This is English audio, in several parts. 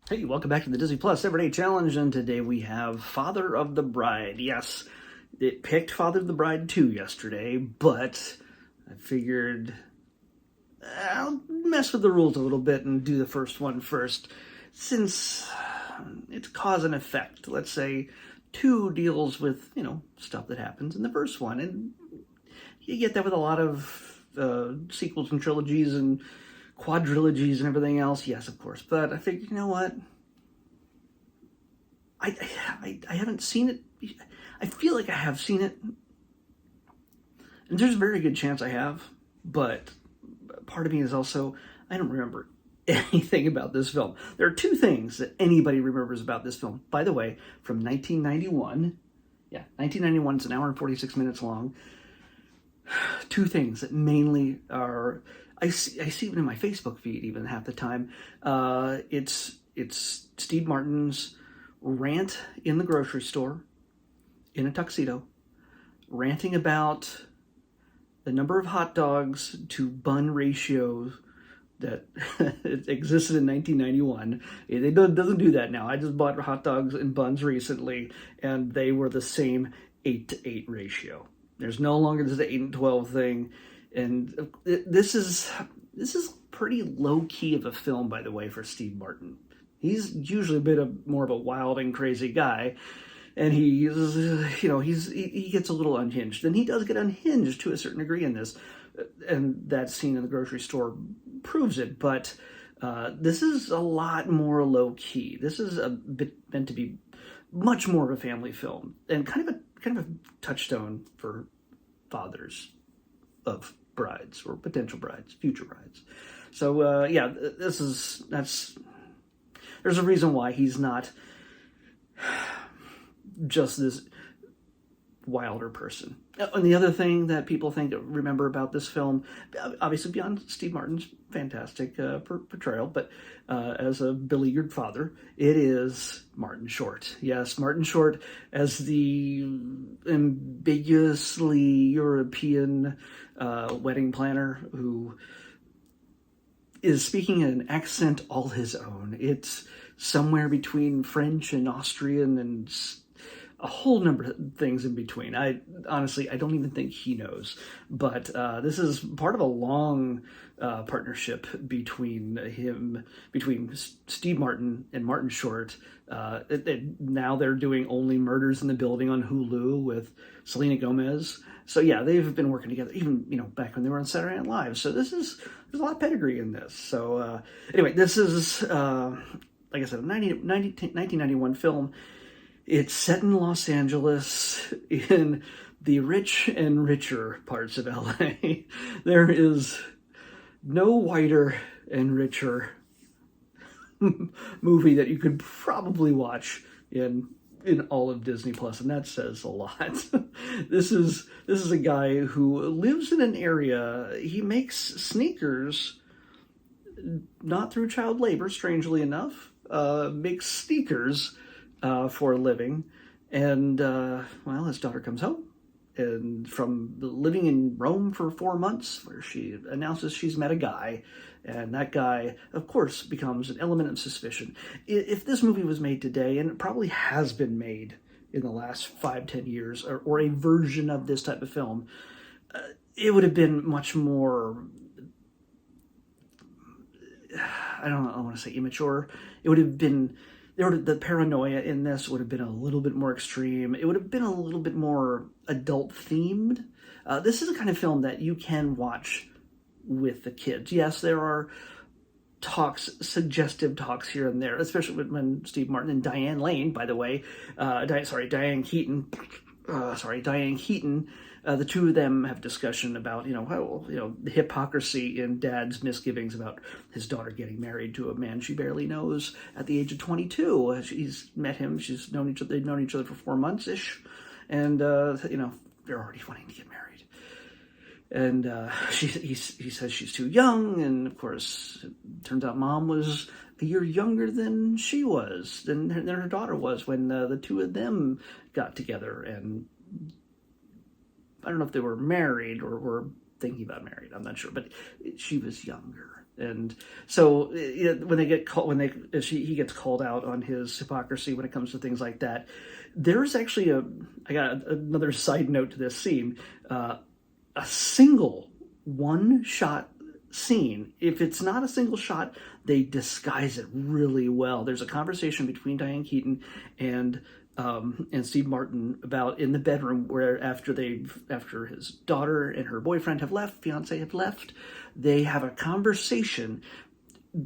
Hey, welcome back to the Disney Plus Everyday Challenge, and today we have Father of the Bride. Yes, it picked Father of the Bride 2 yesterday, but I figured I'll mess with the rules a little bit and do the first one first, since it's cause and effect. Let's say 2 deals with, stuff that happens in the first one, and you get that with a lot of sequels and trilogies and quadrilogies and everything else. Yes, of course. But I figured, you know what? I haven't seen it. I feel like I have seen it. And there's a very good chance I have. But part of me is also, I don't remember anything about this film. There are 2 things that anybody remembers about this film. By the way, from 1991. Yeah, 1991. It's an hour and 46 minutes long. 2 things that mainly are... I see it in my Facebook feed even half the time. It's Steve Martin's rant in the grocery store in a tuxedo, ranting about the number of hot dogs to bun ratio that existed in 1991. It doesn't do that now. I just bought hot dogs and buns recently, and they were the same 8-to-8 ratio. There's no longer this 8 and 12 thing. And this is pretty low-key of a film, by the way, for Steve Martin. He's usually a bit more of a wild and crazy guy, and he gets a little unhinged. And he does get unhinged to a certain degree in this, and that scene in the grocery store proves it. But this is a lot more low-key. This is a bit meant to be much more of a family film, and kind of a touchstone for fathers of brides or potential brides, future brides. So there's a reason why he's not just this wilder person. And the other thing that people remember about this film, obviously beyond Steve Martin's fantastic portrayal, but as a beleaguered father, it is Martin Short. Yes, Martin Short as the ambiguously European wedding planner who is speaking in an accent all his own. It's somewhere between French and Austrian and a whole number of things in between. I don't even think he knows. But this is part of a long partnership between Steve Martin and Martin Short. Now they're doing Only Murders in the Building on Hulu with Selena Gomez. So yeah, they've been working together even back when they were on Saturday Night Live. So there's a lot of pedigree in this. So anyway, this is like I said, a 1991 film. It's set in Los Angeles in the rich and richer parts of LA. There is no whiter and richer movie that you could probably watch in all of Disney Plus, and that says a lot. This is a guy who lives in an area. He makes sneakers, not through child labor, strangely enough. Makes sneakers for a living, and his daughter comes home, and from living in Rome for 4 months, where she announces she's met a guy, and that guy, of course, becomes an element of suspicion. If this movie was made today, and it probably has been made in the last 5-10 years, or a version of this type of film, it would have been much more, I don't want to say immature. It would have been, the paranoia in this would have been a little bit more extreme. It would have been a little bit more adult themed. This is the kind of film that you can watch with the kids. Yes, there are suggestive talks here and there, especially when Steve Martin and Diane Lane, by the way, Diane Keaton, the 2 of them have discussion about, the hypocrisy in Dad's misgivings about his daughter getting married to a man she barely knows at the age of 22. She's met him. They've known each other for 4 months-ish. And, they're already wanting to get married. And he says she's too young. And, of course, it turns out Mom was a year younger than she was, than her daughter was when the 2 of them got together. And I don't know if they were married or were thinking about married. I'm not sure. But she was younger. And so when they get called, he gets called out on his hypocrisy when it comes to things like that, there's actually I got another side note to this scene, a single one-shot scene. If it's not a single shot, they disguise it really well. There's a conversation between Diane Keaton and Steve Martin about in the bedroom where after his daughter and her boyfriend have left, fiance have left, they have a conversation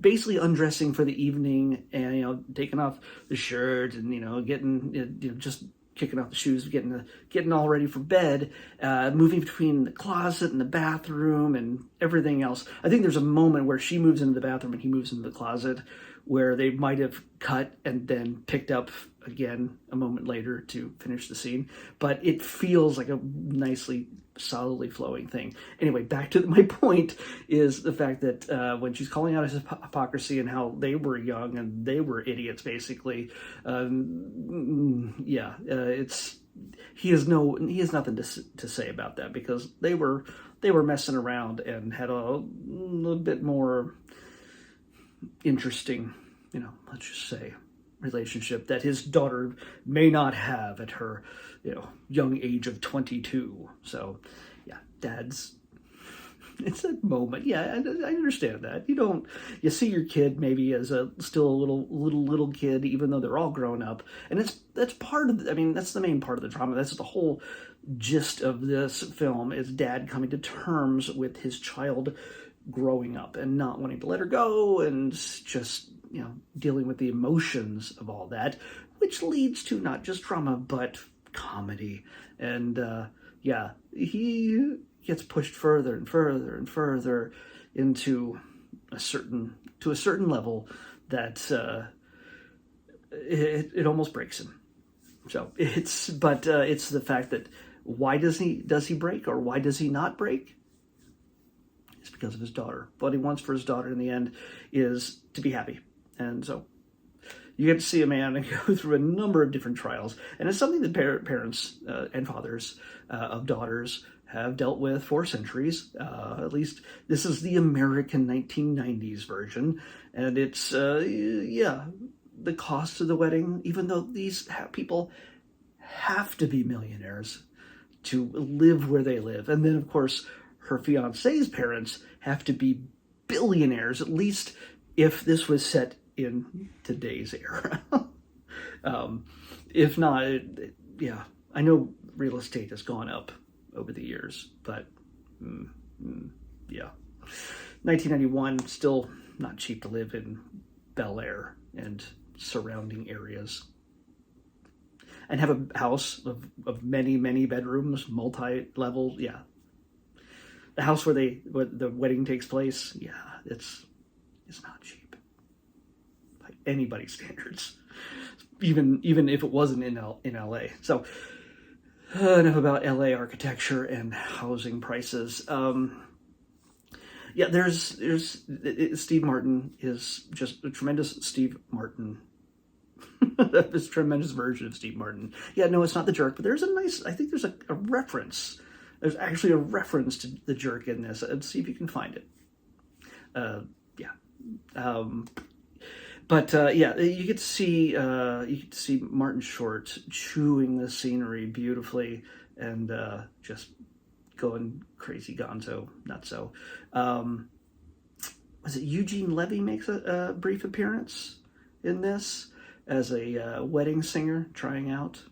basically undressing for the evening and, taking off the shirt and, getting, just kicking off the shoes, getting all ready for bed, moving between the closet and the bathroom and everything else. I think there's a moment where she moves into the bathroom and he moves into the closet where they might have cut and then picked up again a moment later to finish the scene. But it feels like a nicely, solidly flowing thing. Anyway, back to my point is the fact that when she's calling out his hypocrisy and how they were young and they were idiots, basically, he has nothing to say about that because they were messing around and had a little bit more interesting, let's just say, relationship that his daughter may not have at her, young age of 22. So, yeah, it's a moment. Yeah, I understand that. You see your kid maybe as still a little kid, even though they're all grown up, and that's part of. That's the main part of the drama. That's the whole gist of this film is dad coming to terms with his child growing up and not wanting to let her go and just dealing with the emotions of all that, which leads to not just drama but comedy. And he gets pushed further and further and further into a certain level that it almost breaks him. So it's the fact that why does he break, or why does he not break? It's because of his daughter. What he wants for his daughter in the end is to be happy. And so you get to see a man go through a number of different trials. And it's something that parents and fathers of daughters have dealt with for centuries. At least this is the American 1990s version. And it's, the cost of the wedding, even though these people have to be millionaires to live where they live. And then, of course, her fiancé's parents have to be billionaires, at least if this was set in today's era. If not, I know real estate has gone up over the years, but 1991, still not cheap to live in Bel Air and surrounding areas. And have a house of many, many bedrooms, multi-level, The house where the wedding takes place, it's not cheap by anybody's standards, even if it wasn't in LA. So enough about LA architecture and housing prices. There's Steve Martin is just a tremendous Steve Martin. This tremendous version of Steve Martin. Yeah, no, it's not the Jerk, but there's I think there's a reference. There's actually a reference to the Jerk in this. Let's see if you can find it. You get to see Martin Short chewing the scenery beautifully and just going crazy gonzo, nutso. Was it Eugene Levy makes a brief appearance in this as a wedding singer trying out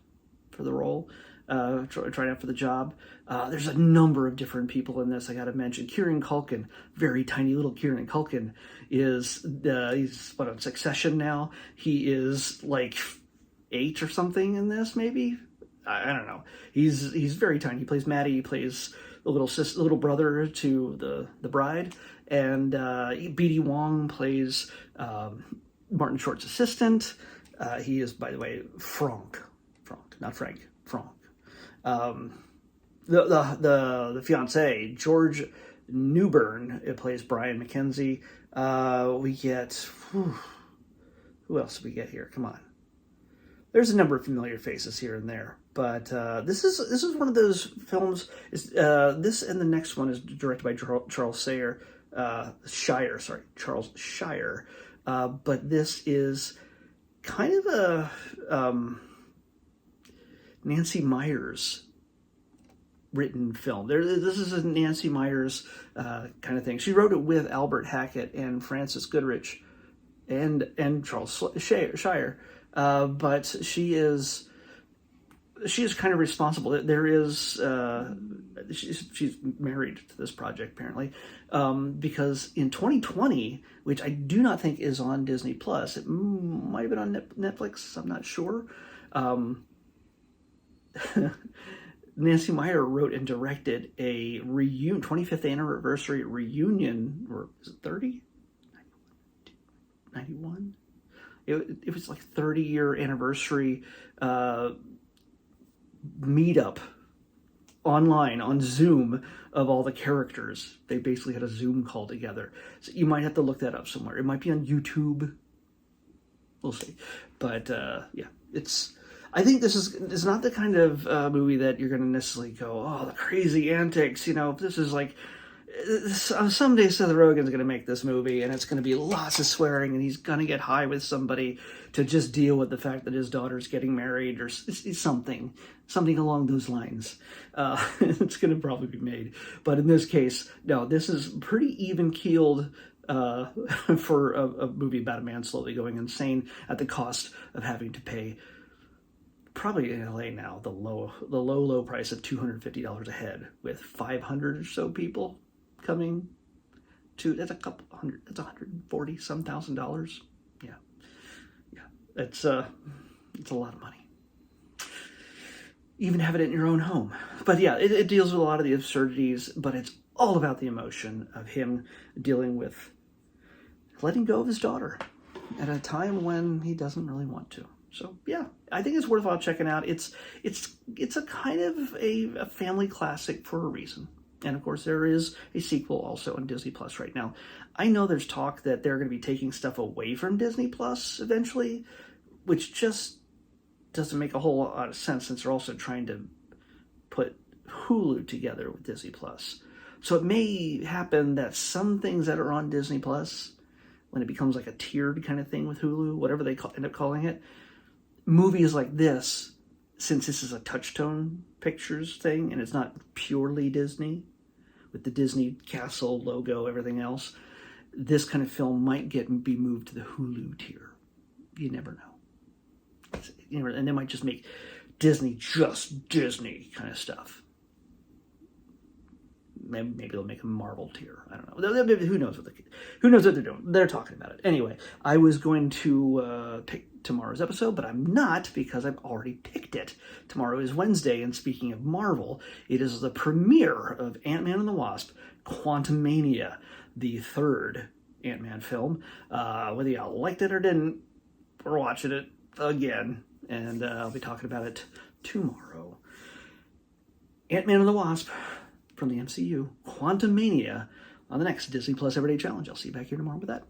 for the role? Trying out for the job. There's a number of different people in this. I got to mention Kieran Culkin, very tiny little Kieran Culkin he's on Succession now. He is like 8 or something in this, maybe. I don't know. He's very tiny. He plays Maddie. He plays the little brother to the bride, and B.D. Wong plays Martin Short's assistant. He is, by the way, Frank, not Frank. Frank. The fiance, George Newbern, it plays Brian McKenzie. We get who else do we get here? Come on. There's a number of familiar faces here and there, but this is one of those films. This and the next one is directed by Charles Sayer. Charles Shire. But this is kind of a Nancy Meyers written film. This is a Nancy Meyers kind of thing. She wrote it with Albert Hackett and Francis Goodrich and Charles Shire. But she is kind of responsible. There is she's married to this project apparently, because in 2020, which I do not think is on Disney Plus, it might have been on Netflix. I'm not sure. Nancy Meyer wrote and directed a 25th anniversary reunion, or is it 30? 91? It was like 30-year anniversary meetup online on Zoom of all the characters. They basically had a Zoom call together. So you might have to look that up somewhere. It might be on YouTube. We'll see. But yeah, I think this is not the kind of movie that you're going to necessarily go, oh, the crazy antics. This is like, someday Seth Rogen's going to make this movie, and it's going to be lots of swearing, and he's going to get high with somebody to just deal with the fact that his daughter's getting married, or something along those lines. It's going to probably be made. But in this case, no, this is pretty even-keeled for a movie about a man slowly going insane at the cost of having to pay, probably in LA now, the low price of $250 a head, with 500 or so people coming to, that's $140 some thousand. Yeah. It's a lot of money. Even have it in your own home. But yeah, it deals with a lot of the absurdities, but it's all about the emotion of him dealing with letting go of his daughter at a time when he doesn't really want to. So yeah, I think it's worthwhile checking out. It's a kind of a family classic for a reason. And of course, there is a sequel also on Disney Plus right now. I know there's talk that they're going to be taking stuff away from Disney Plus eventually, which just doesn't make a whole lot of sense, since they're also trying to put Hulu together with Disney Plus. So it may happen that some things that are on Disney Plus, when it becomes like a tiered kind of thing with Hulu, whatever they end up calling it, movies like this, since this is a Touchstone Pictures thing and it's not purely Disney, with the Disney Castle logo, everything else, this kind of film might be moved to the Hulu tier. You never know. And they might just make Disney just Disney kind of stuff. Maybe they'll make a Marvel tier. I don't know. Who knows what they're doing? They're talking about it. Anyway, I was going to pick tomorrow's episode, but I'm not, because I've already picked it. Tomorrow is Wednesday, and speaking of Marvel, it is the premiere of Ant-Man and the Wasp: Quantumania, the third Ant-Man film. Whether you liked it or didn't, we're watching it again, and I'll be talking about it tomorrow. Ant-Man and the Wasp from the MCU, Quantumania, on the next Disney Plus Everyday Challenge. I'll see you back here tomorrow with that.